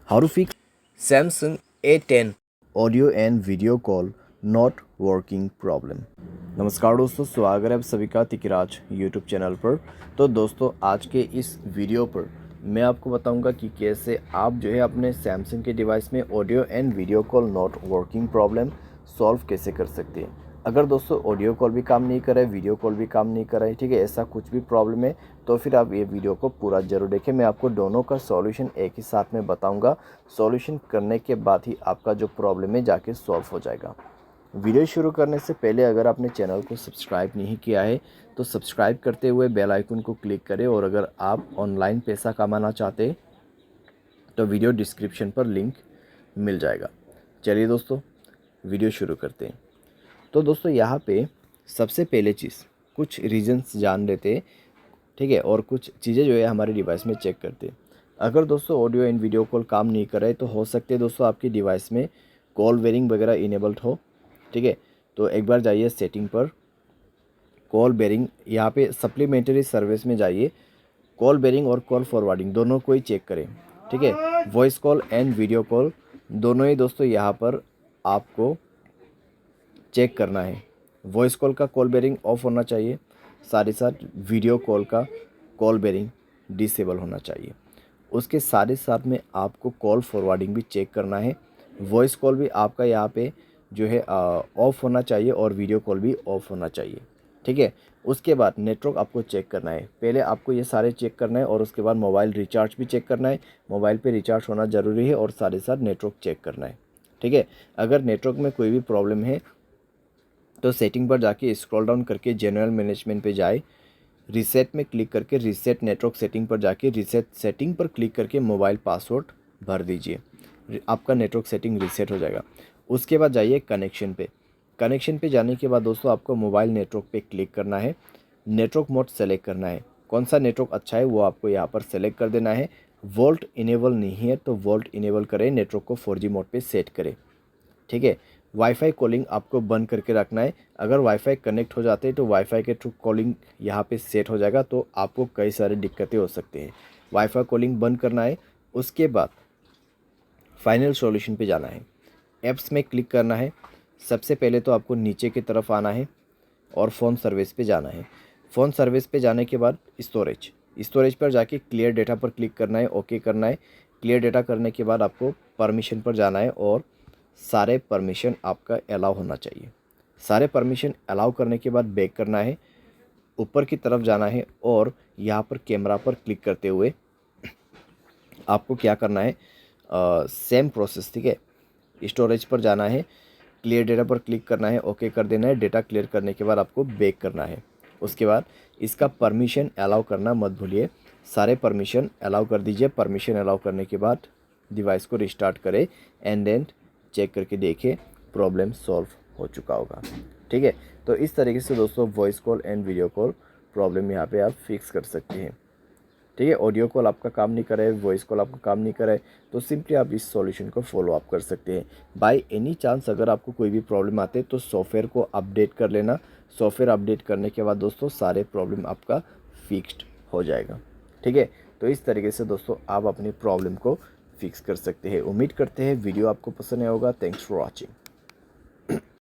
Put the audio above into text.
How to fix Samsung A10 audio and video call not working problem। नमस्कार दोस्तों, स्वागत है आप सभी का तिकराज यूट्यूब चैनल पर। तो दोस्तों, आज के इस वीडियो पर मैं आपको बताऊंगा कि कैसे आप जो है अपने सैमसंग के डिवाइस में audio and video call not working problem solve कैसे कर सकते हैं। अगर दोस्तों ऑडियो कॉल भी काम नहीं कर रहा है, वीडियो कॉल भी काम नहीं कर रहा है, ठीक है, ऐसा कुछ भी प्रॉब्लम है तो फिर आप ये वीडियो को पूरा ज़रूर देखें। मैं आपको दोनों का सॉल्यूशन एक ही साथ में बताऊंगा। सॉल्यूशन करने के बाद ही आपका जो प्रॉब्लम है जाके सॉल्व हो जाएगा। वीडियो शुरू करने से पहले अगर आपने चैनल को सब्सक्राइब नहीं किया है तो सब्सक्राइब करते हुए बेल आइकन को क्लिक करें, और अगर आप ऑनलाइन पैसा कमाना चाहते हैं तो वीडियो डिस्क्रिप्शन पर लिंक मिल जाएगा। चलिए दोस्तों, वीडियो शुरू करते हैं। तो दोस्तों, यहाँ पे सबसे पहले चीज़ कुछ रीजंस जान लेते हैं, ठीक है, और कुछ चीज़ें जो है हमारे डिवाइस में चेक करते हैं। अगर दोस्तों ऑडियो एंड वीडियो कॉल काम नहीं कर रहे तो हो सकते हैं दोस्तों आपकी डिवाइस में कॉल बेरिंग वगैरह इनेबल्ड हो, ठीक है। तो एक बार जाइए सेटिंग पर, कॉल बेरिंग, यहाँ पे सप्लीमेंट्री सर्विस में जाइए, कॉल बेरिंग और कॉल फॉरवर्डिंग दोनों को ही चेक करें, ठीक है। Voice call and video call दोनों ही दोस्तों यहाँ पर आपको चेक करना है। वॉइस कॉल का कॉल बेरिंग ऑफ होना चाहिए, साथ ही साथ वीडियो कॉल का कॉल बेरिंग डिसेबल होना चाहिए। उसके साथ ही साथ में आपको कॉल फॉरवर्डिंग भी चेक करना है। वॉइस कॉल भी आपका यहाँ पे जो है ऑफ होना चाहिए और वीडियो कॉल भी ऑफ होना चाहिए, ठीक है। उसके बाद नेटवर्क आपको चेक करना है। पहले आपको ये सारे चेक करना है और उसके बाद मोबाइल रिचार्ज भी चेक करना है। मोबाइल पे रिचार्ज होना ज़रूरी है और साथ ही साथ नेटवर्क चेक करना है, ठीक है। अगर नेटवर्क में कोई भी प्रॉब्लम है तो सेटिंग पर जाके स्क्रॉल डाउन करके जनरल मैनेजमेंट पे जाए, रीसेट में क्लिक करके रीसेट नेटवर्क सेटिंग पर जाके रीसेट सेटिंग पर क्लिक करके मोबाइल पासवर्ड भर दीजिए, आपका नेटवर्क सेटिंग रीसेट हो जाएगा। उसके बाद जाइए कनेक्शन पे। कनेक्शन पे जाने के बाद दोस्तों आपको मोबाइल नेटवर्क पे क्लिक करना है, नेटवर्क मोड सेलेक्ट करना है। कौन सा नेटवर्क अच्छा है वो आपको यहाँ पर सेलेक्ट कर देना है। वोल्ट इनेबल नहीं है तो वोल्ट इनेबल करें, नेटवर्क को 4G मोड पे सेट करें, ठीक है। वाईफाई कॉलिंग आपको बंद करके रखना है। अगर वाईफाई कनेक्ट हो जाते हैं तो वाईफाई के थ्रू कॉलिंग यहाँ पे सेट हो जाएगा, तो आपको कई सारी दिक्कतें हो सकती हैं। वाईफाई कॉलिंग बंद करना है। उसके बाद फाइनल सॉल्यूशन पे जाना है, ऐप्स में क्लिक करना है। सबसे पहले तो आपको नीचे की तरफ आना है और फ़ोन सर्विस पे जाना है। फ़ोन सर्विस पे जाने के बाद स्टोरेज पर जाके क्लियर डेटा पर क्लिक करना है, ओके करना है। क्लियर डेटा करने के बाद आपको परमिशन पर जाना है और सारे परमिशन आपका अलाउ होना चाहिए। सारे परमिशन अलाउ करने के बाद बैक करना है, ऊपर की तरफ जाना है और यहाँ पर कैमरा पर क्लिक करते हुए आपको क्या करना है, सेम प्रोसेस, ठीक है। स्टोरेज पर जाना है, क्लियर डेटा पर क्लिक करना है, ओके कर देना है। डेटा क्लियर करने के बाद आपको बैक करना है। उसके बाद इसका परमिशन अलाउ करना मत भूलिए, सारे परमिशन अलाउ कर दीजिए। परमिशन अलाउ करने के बाद डिवाइस को रिस्टार्ट करें एंड देन चेक करके देखें, प्रॉब्लम सॉल्व हो चुका होगा, ठीक है। तो इस तरीके से दोस्तों voice call and video call problem यहाँ पे आप फिक्स कर सकते हैं, ठीक है। ऑडियो कॉल आपका काम नहीं कर रहा है, वॉइस कॉल आपका काम नहीं कर रहा है, तो सिंपली आप इस सॉल्यूशन को फॉलो अप कर सकते हैं। बाय एनी चांस अगर आपको कोई भी प्रॉब्लम आते तो सॉफ्टवेयर को अपडेट कर लेना। सॉफ्टवेयर अपडेट करने के बाद दोस्तों सारे प्रॉब्लम आपका फिक्स्ड हो जाएगा, ठीक है। तो इस तरीके से दोस्तों आप अपनी प्रॉब्लम को फिक्स कर सकते हैं। उम्मीद करते हैं वीडियो आपको पसंद आया होगा। Thanks for watching.